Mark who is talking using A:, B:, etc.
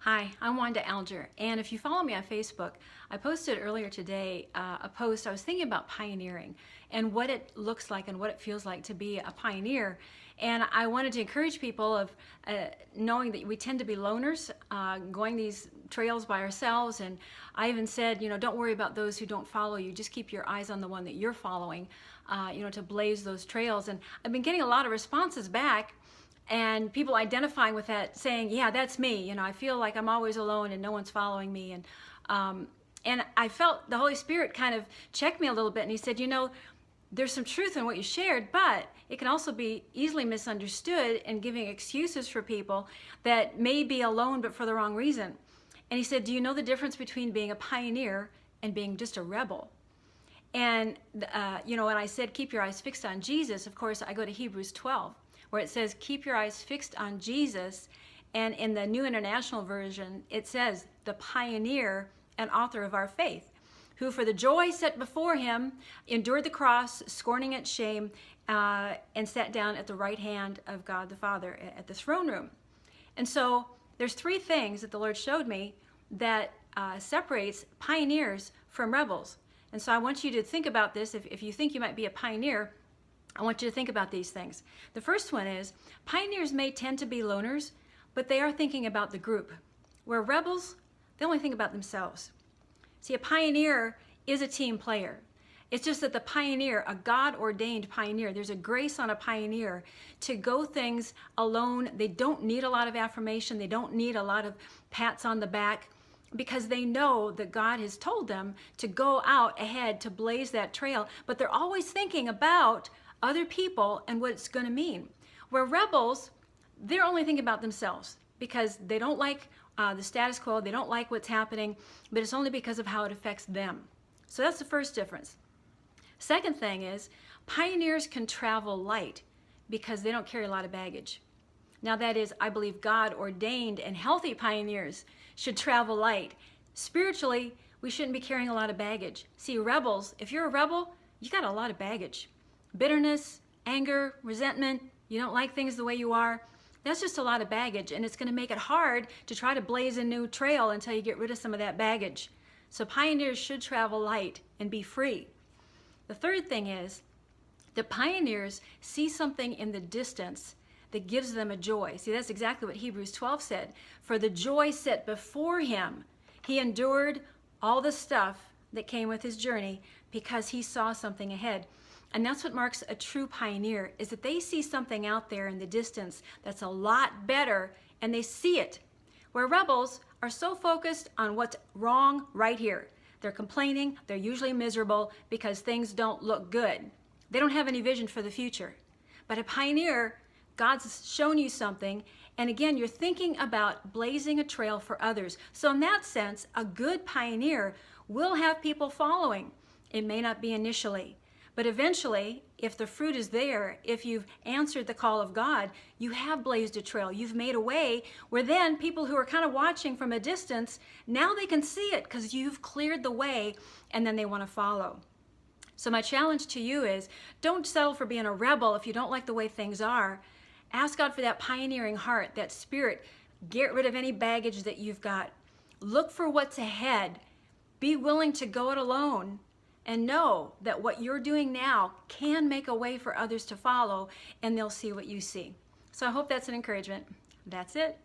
A: Hi, I'm Wanda Alger, and if you follow me on Facebook, I posted earlier today a post. I was thinking about pioneering and what it looks like and what it feels like to be a pioneer. And I wanted to encourage people of knowing that we tend to be loners, going these trails by ourselves. And I even said, don't worry about those who don't follow you. Just keep your eyes on the one that you're following, to blaze those trails. And I've been getting a lot of responses back, and people identifying with that, saying, yeah, that's me. I feel like I'm always alone and no one's following me. And I felt the Holy Spirit kind of checked me a little bit, and he said, there's some truth in what you shared, but it can also be easily misunderstood and giving excuses for people that may be alone but for the wrong reason. And he said, do you know the difference between being a pioneer and being just a rebel? And, when I said, keep your eyes fixed on Jesus, of course, I go to Hebrews 12, where it says, keep your eyes fixed on Jesus. And in the New International Version, it says, the pioneer and author of our faith, who for the joy set before him endured the cross, scorning its shame, and sat down at the right hand of God the Father at the throne room. And so there's three things that the Lord showed me that separates pioneers from rebels. And so I want you to think about this. If you think you might be a pioneer, I want you to think about these things. The first one is, pioneers may tend to be loners, but they are thinking about the group. Where rebels, they only think about themselves. See, a pioneer is a team player. It's just that the pioneer, a God-ordained pioneer, there's a grace on a pioneer to go things alone. They don't need a lot of affirmation. They don't need a lot of pats on the back, because they know that God has told them to go out ahead to blaze that trail. But they're always thinking about other people and what it's going to mean. Where rebels, they're only thinking about themselves because they don't like the status quo, they don't like what's happening, but it's only because of how it affects them. So that's the first difference. Second thing is, pioneers can travel light because they don't carry a lot of baggage. Now that is, I believe God ordained and healthy pioneers should travel light. Spiritually, we shouldn't be carrying a lot of baggage. See, rebels, if you're a rebel, you got a lot of baggage. Bitterness, anger, resentment, you don't like things the way you are. That's just a lot of baggage, and it's going to make it hard to try to blaze a new trail until you get rid of some of that baggage. So pioneers should travel light and be free. The third thing is that pioneers see something in the distance that gives them a joy. See, that's exactly what Hebrews 12 said. For the joy set before him, he endured all the stuff that came with his journey because he saw something ahead. And that's what marks a true pioneer, is that they see something out there in the distance that's a lot better, and they see it. Where rebels are so focused on what's wrong right here. They're complaining, they're usually miserable because things don't look good. They don't have any vision for the future. But a pioneer, God's shown you something, and again, you're thinking about blazing a trail for others. So in that sense, a good pioneer will have people following. It may not be initially, but eventually, if the fruit is there, if you've answered the call of God, you have blazed a trail. You've made a way where then people who are kind of watching from a distance, now they can see it because you've cleared the way, and then they want to follow. So my challenge to you is, don't settle for being a rebel if you don't like the way things are. Ask God for that pioneering heart, that spirit. Get rid of any baggage that you've got. Look for what's ahead. Be willing to go it alone. And know that what you're doing now can make a way for others to follow, and they'll see what you see. So I hope that's an encouragement. That's it.